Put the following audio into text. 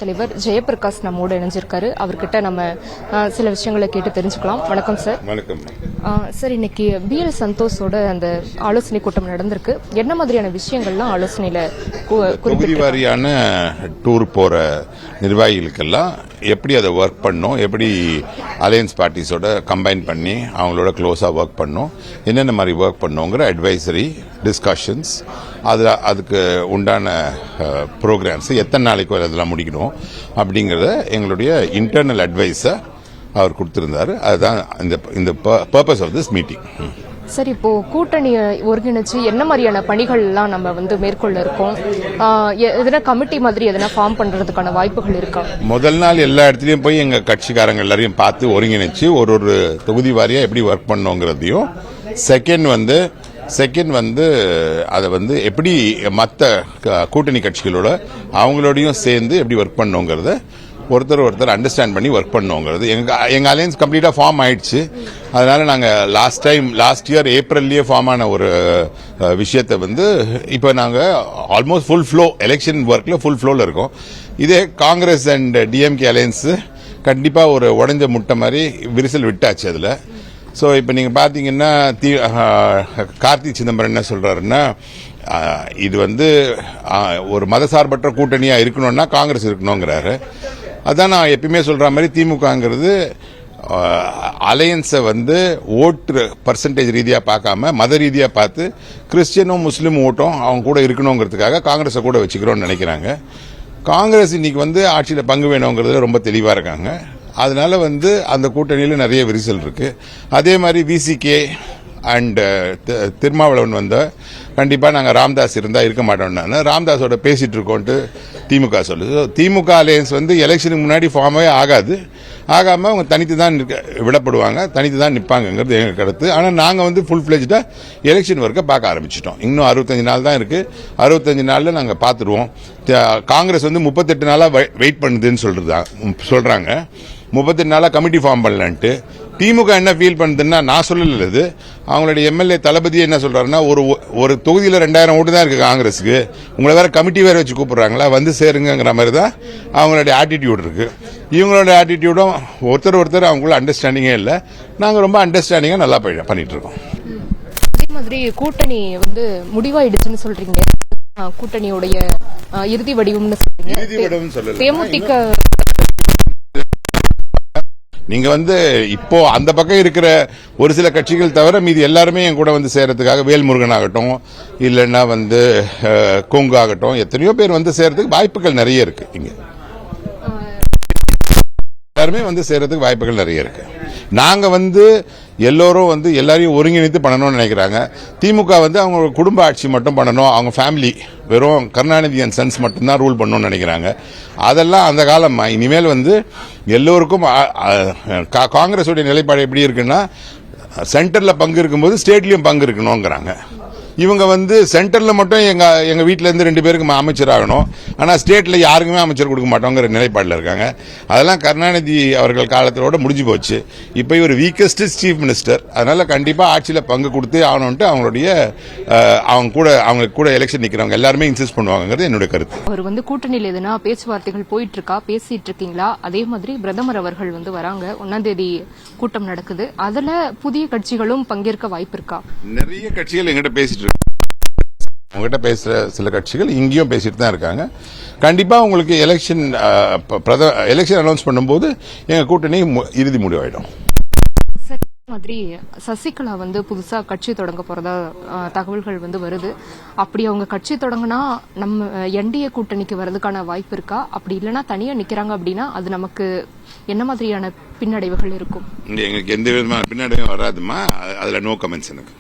தலைவர் ஜெயபிரகாஷ் நம்மோடு இணைஞ்சிருக்காரு. அவர்கிட்ட நம்ம சில விஷயங்களை கேட்டு தெரிஞ்சுக்கலாம். வணக்கம் சார். வணக்கம் சார். இன்னைக்கு BL சந்தோஷோட அந்த ஆலோசனை கூட்டம் நடந்திருக்கு. என்ன மாதிரியான விஷயங்கள்லாம் ஆலோசனையில தொகுதி வாரியான டூர் போற நிர்வாகிகளுக்கெல்லாம் எப்படி அதை ஒர்க் பண்ணணும், எப்படி அலையன்ஸ் பார்ட்டிஸோட கம்பைன் பண்ணி அவங்களோட க்ளோஸா ஒர்க் பண்ணணும், என்னென்ன மாதிரி ஒர்க் பண்ணோங்கிற அட்வைசரி டிஸ்கஷன்ஸ், அதுக்கு உண்டான ப்ரோக்ராம்ஸ் எத்தனை நாளைக்கு அதெல்லாம் முடிக்கணும் அப்படிங்கறத எங்களுடைய இன்டர்னல் அட்வைஸை அவர் கொடுத்திருந்தாரு. அதுதான் இந்த purpose of this meeting. Sir, இப்போ கூட்டணியை ஒருங்கிணைச்சு என்ன மாதிரியான பணிகள் எல்லாம் நம்ம மேற்கொள்ள இருக்கோம்? எதனா கமிட்டி மாதிரி எதனா ஃபார்ம் பண்றதுக்கான வாய்ப்புகள் இருக்கா? முதல் நாள் எல்லா இடத்துலயும் போய் எங்க கட்சிக்காரங்க எல்லாரையும் பார்த்து ஒருங்கிணைச்சு ஒரு தொகுதி வாரியா எப்படி ஒர்க் பண்ணோங்கிறதையும், செகண்ட் வந்து அதை எப்படி மற்ற கூட்டணி கட்சிகளோட அவங்களோடையும் சேர்ந்து எப்படி ஒர்க் பண்ணோங்கிறத ஒருத்தர் அண்டர்ஸ்டாண்ட் பண்ணி ஒர்க் பண்ணோங்கிறது. எங்க அலையன்ஸ் கம்ப்ளீட்டா ஃபார்ம் ஆயிடுச்சு. அதனால நாங்க லாஸ்ட் இயர் ஏப்ரல்லயே ஃபார்ம் ஆன ஒரு விஷயத்தை இப்ப நாங்க ஆல்மோஸ்ட் ஃபுல் ஃப்ளோ எலெக்ஷன் ஒர்க்ல ஃபுல் ஃப்ளோல இருக்கோம். இதே காங்கிரஸ் அண்ட் DMK அலையன்ஸ் கண்டிப்பா ஒரு உடைஞ்ச முட்டை மாதிரி விரிசல் விட்டாச்சு அதுல. ஸோ இப்போ நீங்கள் பார்த்தீங்கன்னா கார்த்தி சிதம்பரம் என்ன சொல்றாருன்னா, இது ஒரு மதசார்பற்ற கூட்டணியா இருக்கணும்னா காங்கிரஸ் இருக்கணுங்கிறாரு. அதான் நான் எப்பயுமே சொல்ற மாதிரி திமுகங்கிறது அலையன்ஸை ஓட்டு பர்சன்டேஜ் ரீதியா பார்க்காம மத ரீதியா பார்த்து கிறிஸ்டியனும் முஸ்லீம் ஓட்டும் அவங்க கூட இருக்கணுங்கிறதுக்காக காங்கிரஸை கூட வச்சுக்கிறோம்னு நினைக்கிறாங்க. காங்கிரஸ் இன்னைக்கு ஆட்சியில பங்கு வேணுங்கிறது ரொம்ப தெளிவா இருக்காங்க. அதனால அந்த கூட்டணியில நிறைய விரிசல் இருக்கு. அதே மாதிரி VCK அண்ட் திருமாவளவன் கண்டிப்பா நாங்க ராம்தாஸ் இருந்தா இருக்க மாட்டோம்னா ராம்தாஸோட பேசிட்டு இருக்கோம்ட்டு திமுக சொல்லுது. திமுக அலையன்ஸ் எலெக்ஷனுக்கு முன்னாடி ஃபார்மே ஆகாம அவங்க தனித்து தான் விடப்படுவாங்க, தனித்து தான் நிற்பாங்கிறது எங்க கருத்து. ஆனா நாங்க ஃபுல் ஃபிளெஜ்டா எலெக்ஷன் ஒர்க்கை பார்க்க ஆரம்பிச்சிட்டோம். இன்னும் 65 நாள் தான் இருக்கு. 65 நாள்ல நாங்க பாத்துருவோம். காங்கிரஸ் 38 நாளா வெயிட் பண்ணுதுன்னு சொல்றாங்க. 38 நாளா கமிட்டி ஃபார்ம் பண்ணலன்ட்டு. திமுக என்ன ஃபீல் பண்ணுதுன்னா, நான் சொல்லல, இது அவங்களுடைய MLA தளபதி என்ன சொல்றாருன்னா, ஒரு தொகுதியில 2000 ஓட்டு தான் இருக்கு காங்கிரஸுக்கு, உங்களை வேற கமிட்டி வேற வச்சு கூப்பிடுறாங்களா, சேருங்கிற மாதிரி தான் அவங்களுடைய ஆட்டிடியூட் இருக்கு. இவங்களோட ஆட்டிடியூடும் ஒருத்தர் அவங்களுக்குள்ள அண்டர்ஸ்டாண்டிங்கே இல்லை. நாங்க ரொம்ப அண்டர்ஸ்டாண்டிங்கா நல்லா பண்ணிட்டு இருக்கோம். அதே மாதிரி கூட்டணி முடிவாயிடுச்சுன்னு சொல்றீங்க. கூட்டணியுடைய இறுதி வடிவம்னு சொல்றீங்க. தேமுதிக நீங்க இப்போ அந்த பக்கம் இருக்கிற ஒரு சில கட்சிகள் தவிர மீதி எல்லாருமே என் கூட சேர்றதுக்காக வேல்முருகன் ஆகட்டும், இல்லைன்னா கொங்கு ஆகட்டும், எத்தனையோ பேர் சேர்றதுக்கு வாய்ப்புகள் நிறைய இருக்கு. இங்க எல்லாருமே சேர்றதுக்கு வாய்ப்புகள் நிறைய இருக்கு. நாங்க எல்லோரும் எல்லாரையும் ஒருங்கிணைத்து பண்ணணும்னு நினைக்கிறாங்க. திமுக அவங்க குடும்ப ஆட்சி மட்டும் பண்ணணும், அவங்க ஃபேமிலி வெறும் கருணாநிதி அண்ட் சன்ஸ் மட்டும்தான் ரூல் பண்ணணும்னு நினைக்கிறாங்க. அதெல்லாம் அந்த காலமா. இனிமேல் எல்லோருக்கும் காங்கிரஸ் உடைய நிலைப்பாடு எப்படி இருக்குன்னா, சென்டர்ல பங்கு இருக்கும்போது ஸ்டேட்லயும் பங்கு இருக்கணும்ங்கிறாங்க. இவங்க சென்டர்ல மட்டும் எங்க வீட்டுல இருந்து 2 பேருக்கு அமைச்சர் ஆகணும், ஆனா ஸ்டேட்ல யாருக்குமே அமைச்சர் கொடுக்க மாட்டோங்கிற நிலைப்பாடுல இருக்காங்க. அதெல்லாம் கருணாநிதி அவர்கள் காலத்தோட முடிஞ்சு போச்சு. இப்ப இவர் வீக்கஸ்ட் சீஃப் மினிஸ்டர். அதனால கண்டிப்பா ஆட்சியில பங்கு கொடுத்தே ஆகணும்ட்டு அவங்க கூட எலெக்ஷன் நிக்கிறவங்க எல்லாருமே இன்சிஸ்ட் பண்ணுவாங்கிறது என்னுடைய கருத்து. அவர் கூட்டணியில் எதுனா பேச்சுவார்த்தைகள் போயிட்டு இருக்கா, பேசிட்டு இருக்கீங்களா? அதே மாதிரி பிரதமர் அவர்கள் வராங்க, 1ஆம் தேதி கூட்டம் நடக்குது. அதுல புதிய கட்சிகளும் பங்கேற்க வாய்ப்பு இருக்கா? நிறைய கட்சிகள் எங்கிட்ட பேசிட்டு உங்ககிட்ட பேசுற சில கட்சிகள் இங்கேயும் பேசிட்டு தான் இருக்காங்க. கண்டிப்பா உங்களுக்கு எலெக்ஷன் அனௌன்ஸ் பண்ணும்போது எங்க கூட்டணி இறுதி முடிவாயிடும். மாதிரி சசிகலா புதுசா கட்சி தொடங்க போறதா தகவல்கள் வருது. அப்படி அவங்க கட்சி தொடங்கினா நம்ம NDA கூட்டணிக்கு வரதுக்கான வாய்ப்பு இருக்கா? அப்படி இல்லைன்னா தனியா நிக்கிறாங்க அப்படின்னா அது நமக்கு என்ன மாதிரியான பின்னடைவுகள் இருக்கும்? எங்களுக்கு எந்த விதமான பின்னடைவும் வராதுமா. அதுல நோ கமெண்ட்ஸ் எனக்கு.